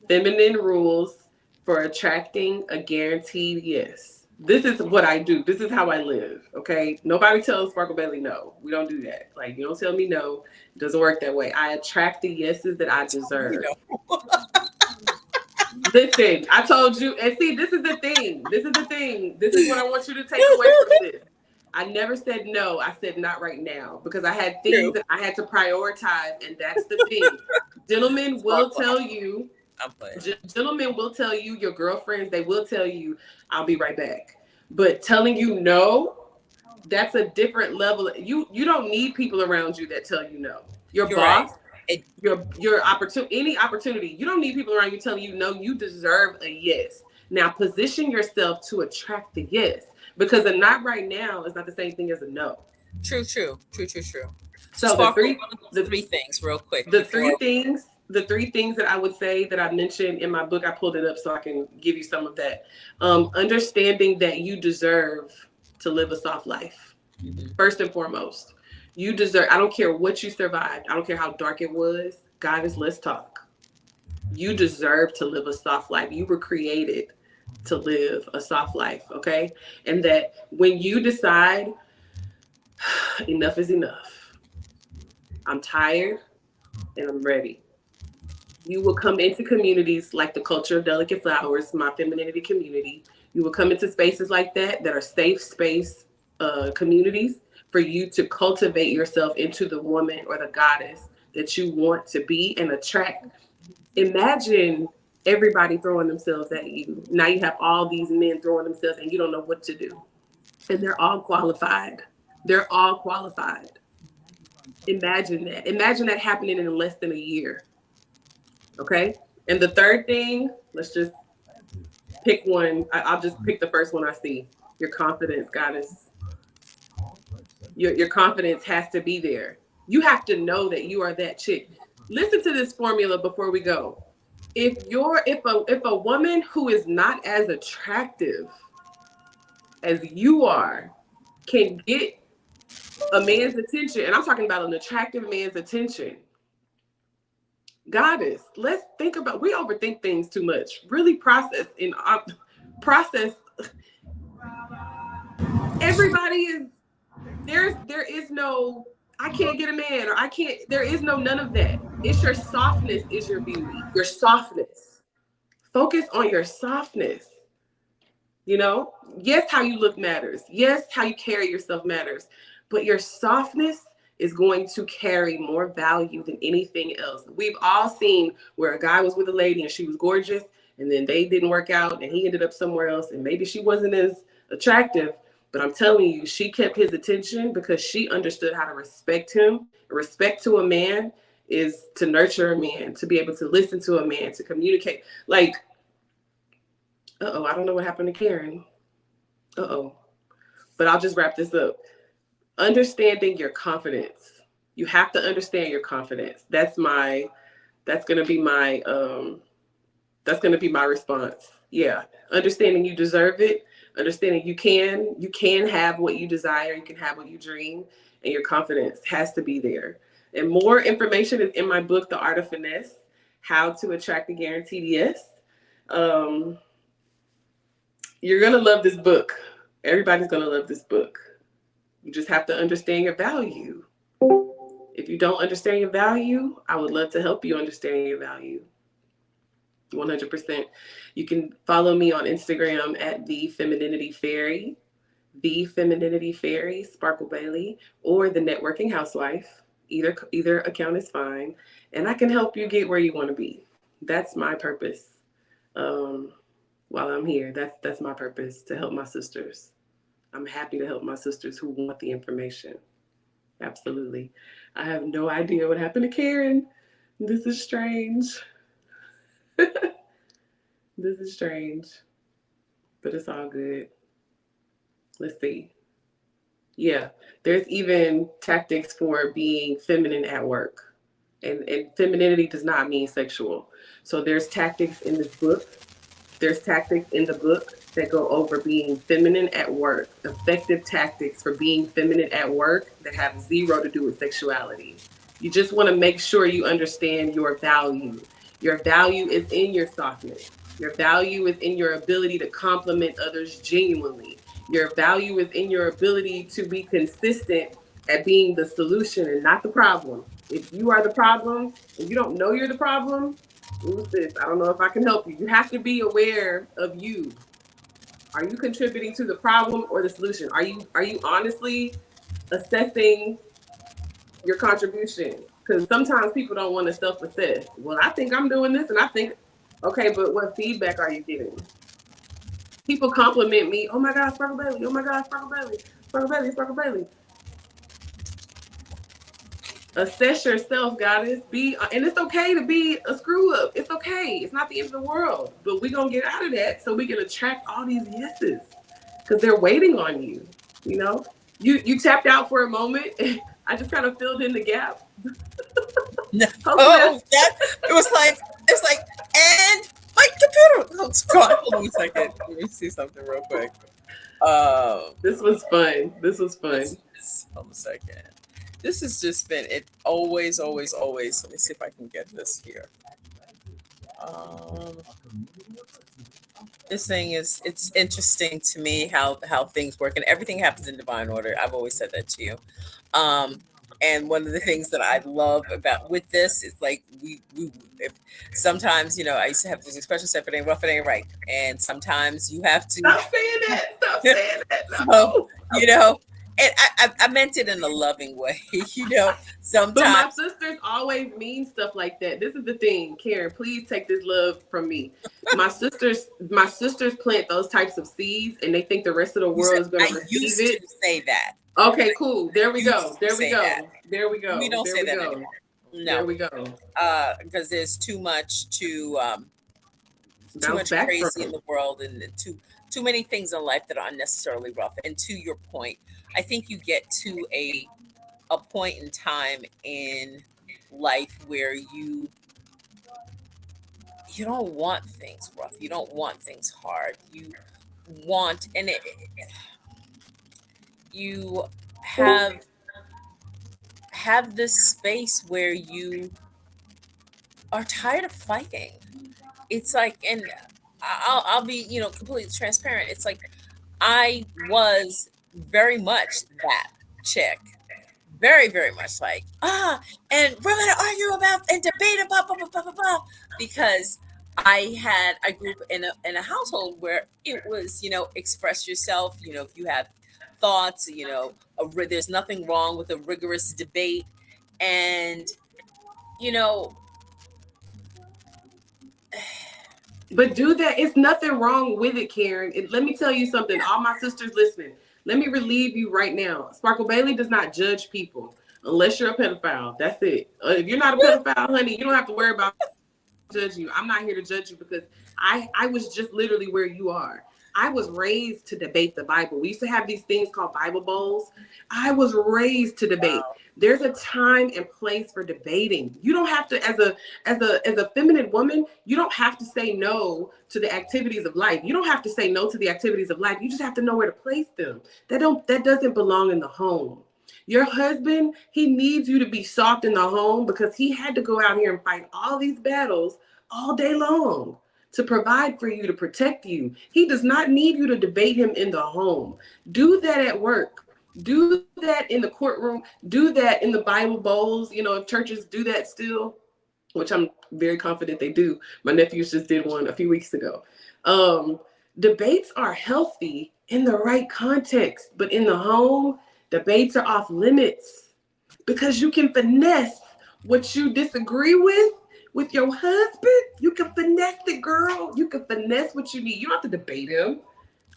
Feminine Rules for Attracting a Guaranteed Yes. This is what I do. This is how I live, okay? Nobody tells Sparkel Bailey no. We don't do that. Like, you don't tell me no. It doesn't work that way. I attract the yeses that I deserve. Listen, I told you, and see, this is the thing. This is what I want you to take away from this. I never said no. I said not right now because I had things that I had to prioritize, and that's the thing. Gentlemen will Sparkle, tell you, I'm playing. gentlemen will tell you, your girlfriends, they will tell you, I'll be right back. But telling you no, that's a different level. You don't need people around you that tell you no. Your You're right. boss, It, your opportunity, any opportunity, you don't need people around you telling you no. You deserve a yes. Now position yourself to attract the yes, because a not right now is not the same thing as a no. true, true, true, true, true. So, So the Sparkle, three one of those the three things, real quick, the before. three things that I would say that I mentioned in my book, I pulled it up so I can give you some of that. Understanding that you deserve to live a soft life. Mhm. First and foremost, you deserve. I don't care what you survived. I don't care how dark it was. God is, let's talk. You deserve to live a soft life. You were created to live a soft life, okay? And that when you decide enough is enough, I'm tired and I'm ready, you will come into communities like the Culture of Delicate Flowers, my femininity community. You will come into spaces like that are safe space communities for you to cultivate yourself into the woman or the goddess that you want to be and attract. Imagine everybody throwing themselves at you. Now you have all these men throwing themselves and you don't know what to do. And they're all qualified. They're all qualified. Imagine that. Imagine that happening in less than a year. Okay. And the third thing, let's just pick one. I'll just pick the first one I see. Your confidence, goddess. Your confidence has to be there. You have to know that you are that chick. Listen to this formula before we go. If a woman who is not as attractive as you are can get a man's attention, and I'm talking about an attractive man's attention, goddess, let's think about, we overthink things too much. Really process. Everybody is, there is no, I can't get a man, or I can't, there is no none of that. It's your softness is your beauty. Your softness. Focus on your softness. You know, yes, how you look matters. Yes, how you carry yourself matters. But your softness is going to carry more value than anything else. We've all seen where a guy was with a lady and she was gorgeous, and then they didn't work out and he ended up somewhere else, and maybe she wasn't as attractive. But I'm telling you, she kept his attention because she understood how to respect him. Respect to a man is to nurture a man, to be able to listen to a man, to communicate. Like, I don't know what happened to Karen. Uh-oh. But I'll just wrap this up. Understanding your confidence. You have to understand your confidence. That's gonna be my response. Yeah. Understanding you deserve it. Understanding you can have what you desire, you can have what you dream, and your confidence has to be there. And more information is in my book, The Art of Finesse, How to Attract a Guaranteed Yes. Um, you're gonna love this book. Everybody's gonna love this book. You just have to understand your value. If you don't understand your value, I would love to help you understand your value. 100%. You can follow me on Instagram at the Femininity Fairy, Sparkel Bailey, or the Networking Housewife. Either account is fine, and I can help you get where you want to be. That's my purpose. Um, while I'm here, that's my purpose, to help my sisters. I'm happy to help my sisters who want the information. Absolutely. I have no idea what happened to Karen. This is strange. This is strange, but it's all good. Let's see. Yeah, there's even tactics for being feminine at work. And femininity does not mean sexual. So there's tactics in this book. There's tactics in the book that go over being feminine at work, effective tactics for being feminine at work that have zero to do with sexuality. You just want to make sure you understand your value. Your value is in your softness. Your value is in your ability to compliment others genuinely. Your value is in your ability to be consistent at being the solution and not the problem. If you are the problem and you don't know you're the problem, ooh, sis, I don't know if I can help you. You have to be aware of you. Are you contributing to the problem or the solution? Are you honestly assessing your contribution? Because sometimes people don't want to self-assess. Well, I think I'm doing this, and I think, okay, but what feedback are you getting? People compliment me. Oh my God, Sparkel Bailey. Oh my God, Sparkel Bailey. Sparkel Bailey. Sparkel Bailey. Assess yourself, goddess. And it's okay to be a screw up. It's okay. It's not the end of the world. But we're gonna get out of that so we can attract all these yeses. Because they're waiting on you. You know? You tapped out for a moment. I just kind of filled in the gap. No, Hopefully that's that it was like and my computer. Oh God, hold on a second. Let me see something real quick. this was fun. This was fun. Hold on a second. This has just been it. Always, always, always. Let me see if I can get this here. Um, this thing is it's interesting to me how things work and everything happens in divine order. I've always said that to you. Um, and one of the things that I love about with this is like we if sometimes I used to have this expression, "If it ain't rough, it ain't right," and sometimes you have to. Stop saying that. Stop saying that. So, No. and I meant it in a loving way. But my Sometimes sisters always mean stuff like that. This is the thing, Karen. Please take this love from me. My sisters plant those types of seeds, and they think the rest of the you said, world is going I to receive used to it. say that. Okay, cool. There we Used go. to There we say that. go. There we We go. don't There say we that go. anymore. There No, we go. because there's too Bounce much back crazy in from. the world and too many things in life that are unnecessarily rough. And to your point, I think you get to a point in time in life where you don't want things rough. You don't want things hard. You want you have this space where you are tired of fighting. It's like, and I'll be completely transparent. It's like I was very much that chick, very very much like and we're gonna argue about and debate about blah blah blah blah blah because I grew up in a household where it was express yourself. If you have thoughts, there's nothing wrong with a rigorous debate. And you know But do that. It's nothing wrong with it, Karen. Let me tell you something. All my sisters listening, let me relieve you right now. Sparkle Bailey does not judge people unless you're a pedophile. That's it. If you're not a pedophile, honey, you don't have to worry about judge you. I'm not here to judge you because I was just literally where you are. I was raised to debate the Bible. We used to have these things called Bible bowls. I was raised to debate. There's a time and place for debating. You don't have to, as a feminine woman, you don't have to say no to the activities of life. You don't have to say no to the activities of life. You just have to know where to place them. That doesn't belong in the home. Your husband, he needs you to be soft in the home because he had to go out here and fight all these battles all day long to provide for you, to protect you. He does not need you to debate him in the home. Do that at work. Do that in the courtroom. Do that in the Bible bowls. If churches do that still, which I'm very confident they do. My nephews just did one a few weeks ago. Debates are healthy in the right context, but in the home, debates are off limits because you can finesse what you disagree with your husband. You can finesse it, girl. You can finesse what you need. You don't have to debate him.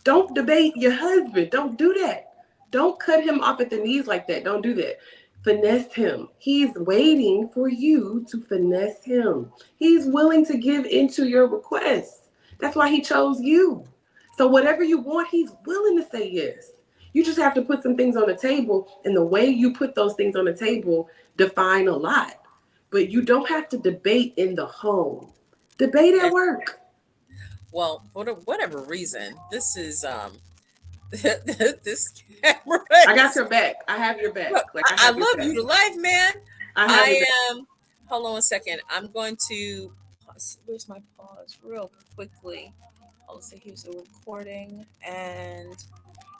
Don't debate your husband. Don't do that. Don't cut him off at the knees like that. Don't do that. Finesse him. He's waiting for you to finesse him. He's willing to give into your requests. That's why he chose you. So whatever you want, he's willing to say yes. You just have to put some things on the table, and the way you put those things on the table define a lot. But you don't have to debate in the home. Debate at work. well, for whatever reason, this is this camera I got is. your back. I have your back. Look, Like I I have your love back. you to life, man. I have your I back. am. Hold on a second. I'm going to pause. Where's my pause? Real quickly. Oh, so here's the recording, and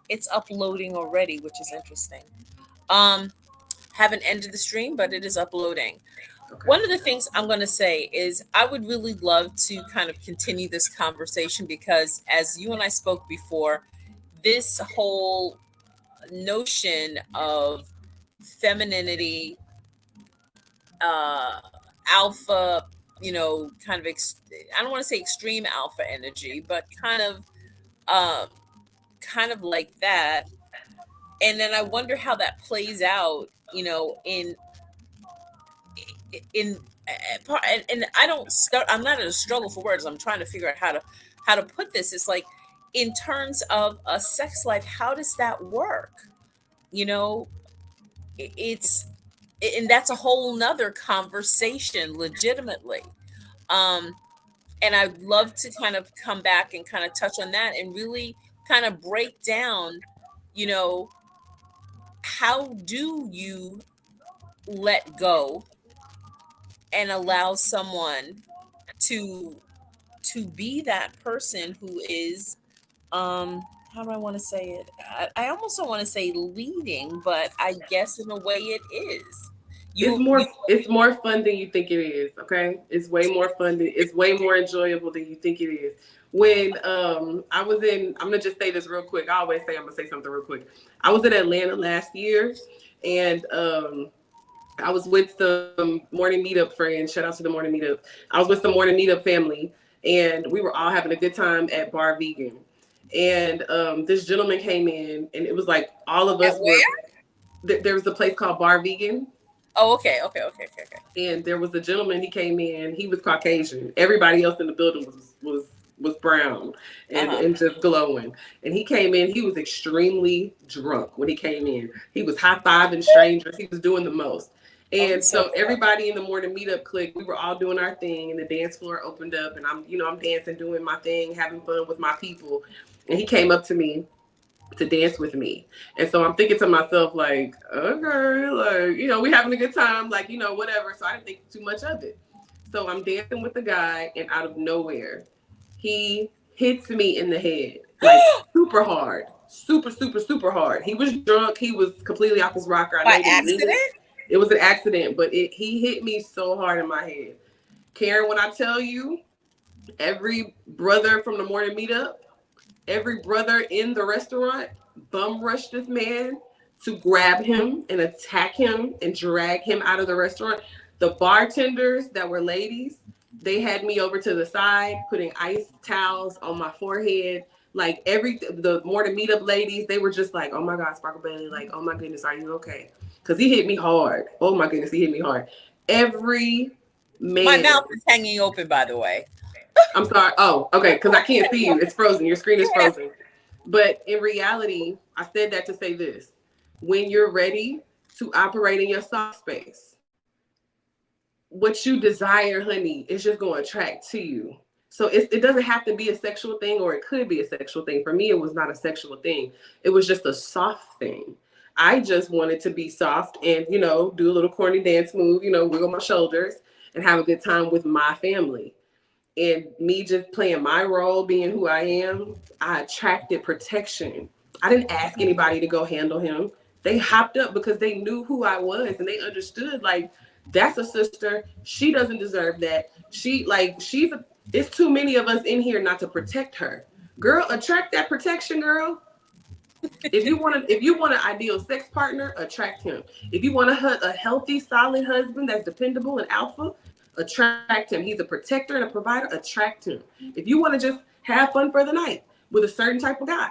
it's uploading already, which is interesting. Um, haven't ended the stream, but it is uploading. Okay. One of the things I'm going to say is I would really love to kind of continue this conversation because, as you and I spoke before, this whole notion of femininity uh alpha, kind of I don't want to say extreme alpha energy, but um kind of like that. And then I wonder how that plays out, in and I don't start, I'm not in a struggle for words. I'm trying to figure out how to put this. It's like, in terms of a sex life, how does that work? You know, it's, and that's a whole nother conversation legitimately. Um, and I'd love to kind of come back and kind of touch on that and really kind of break down, you know, how do you let go and allow someone to be that person who is, how do I want to say it? I almost don't want to say leading, but I guess in a way it is. You It's more fun than you think it is, okay? It's way more fun than it's way more enjoyable than you think it is. When I was in I'm gonna just say this real quick. I always say I'm gonna say something real quick. I was in Atlanta last year, and I was with some morning meetup friends. Shout out to the morning meetup. I was with some morning meetup family, and we were all having a good time at Bar Vegan. And this gentleman came in, and it was like all of at us were. where? There was a place called Bar Vegan, Oh, okay, okay, okay, okay, okay. and there was a gentleman. He came in. He was Caucasian. Everybody else in the building was brown Uh-huh. and just glowing. And he came in. He was extremely drunk when he came in. He was high fiving strangers. He was doing the most. Oh, And he's so so bad. everybody in the morning meetup clique, we were all doing our thing, and the dance floor opened up, and I'm dancing, doing my thing, having fun with my people. And he came up to me to dance with me. And so I'm thinking to myself, like, okay, like, we having a good time, like, whatever. So I didn't think too much of it. So I'm dancing with the guy, and out of nowhere, he hits me in the head, like super hard, super, super, super hard. He was drunk. He was completely off his rocker. I know By he didn't mean it. accident? It was an accident, but he hit me so hard in my head. Karen, when I tell you, every brother from the morning meetup, every brother in the restaurant bum rushed this man to grab him and attack him and drag him out of the restaurant. The bartenders that were ladies, they had me over to the side, putting ice towels on my forehead. Like the morning meetup ladies, they were just like, "Oh my God, Sparkel Bailey!" Like, "Oh my goodness, are you okay?" Because he hit me hard. Oh my goodness, he hit me hard. Every My man. mouth is hanging open, by the way. I'm sorry. Oh, okay, because I can't see you. It's frozen. Your screen is frozen. But in reality, I said that to say this. When you're ready to operate in your soft space, what you desire, honey, is just going to attract to you. So it doesn't have to be a sexual thing, or it could be a sexual thing. For me, it was not a sexual thing. It was just a soft thing. I just wanted to be soft and, do a little corny dance move, wiggle my shoulders and have a good time with my family. And me just playing my role, being who I am, I attracted protection. I didn't ask anybody to go handle him. They hopped up because they knew who I was, and they understood, like, that's a sister. She doesn't deserve that. It's too many of us in here not to protect her. Girl, attract that protection, girl. If you want an ideal sex partner, attract him. If you want a healthy, solid husband that's dependable and alpha, attract him. He's a protector and a provider. Attract him. If you want to just have fun for the night with a certain type of guy,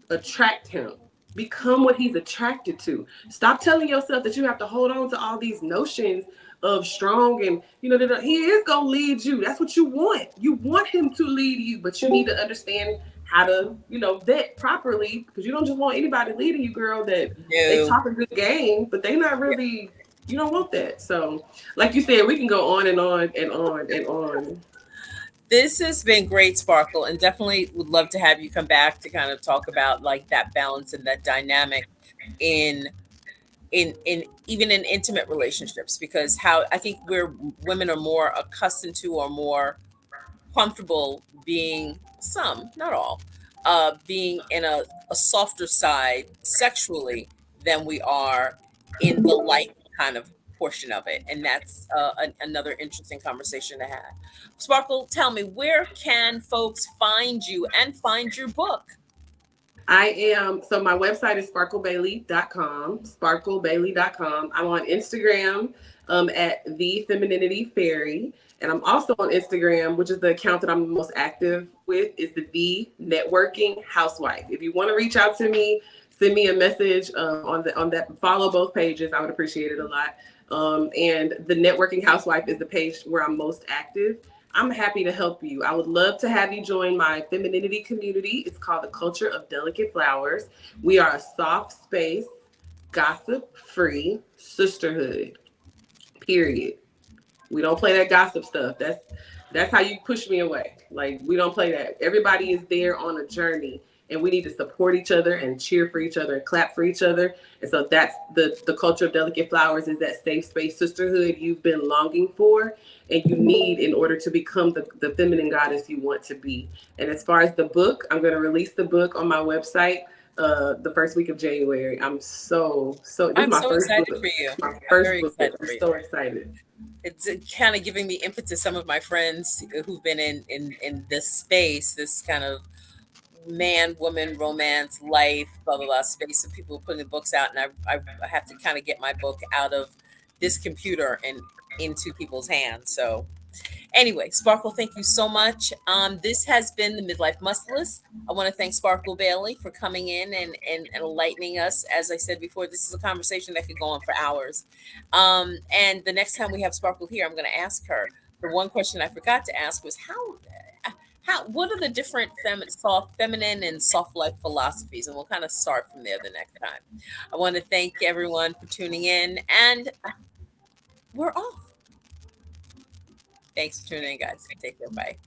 attract him. Become what he's attracted to. Stop telling yourself that you have to hold on to all these notions of strong and he is gonna lead you. That's what you want. You want him to lead you, but you need to understand how to vet properly, because you don't just want anybody leading you, girl. That they No. talk a good game, but they not really. You don't want that. So, like you said, we can go on and on and on and on. This has been great, Sparkle, and definitely would love to have you come back to kind of talk about like that balance and that dynamic in in even in intimate relationships, because how I think we're women are more accustomed to, or more comfortable being, some, not all, being in a softer side sexually than we are in the light kind of portion of it. And that's another interesting conversation to have. Sparkle, tell me, where can folks find you and find your book? I am, so my website is sparkelbailey.com, sparkelbailey.com. I'm on Instagram at the Femininity Fairy. And I'm also on Instagram, which is the account that I'm most active with, is the Networking Housewife. If you want to reach out to me, send me a message on that. Follow both pages. I would appreciate it a lot. And the Networking Housewife is the page where I'm most active. I'm happy to help you. I would love to have you join my femininity community. It's called the Culture of Delicate Flowers. We are a soft space, gossip free sisterhood, period. We don't play that gossip stuff. That's how you push me away. Like, we don't play that. Everybody is there on a journey, and we need to support each other and cheer for each other and clap for each other. And so that's the culture of delicate flowers, is that safe space sisterhood you've been longing for and you need in order to become the feminine goddess you want to be. And as far as the book, I'm going to release the book on my website the first week of January. I'm so this is I'm my so first excited book. for you. My I'm first very book. excited I'm for you. so excited. It's kind of giving me impetus. Some of my friends who've been in this space, this kind of man woman romance life blah blah blah space of people putting books out, and I have to kind of get my book out of this computer and into people's hands. So anyway, Sparkle, thank you so much. This has been the Midlife Must List. I want to thank Sparkle Bailey for coming in and enlightening us. As I said before, this is a conversation that could go on for hours. And the next time we have Sparkle here, I'm going to ask her. The one question I forgot to ask was what are the different soft feminine and soft life philosophies, and we'll kind of start from there the next time. I want to thank everyone for tuning in, and we're off. Thanks for tuning in, guys. Take care. Bye.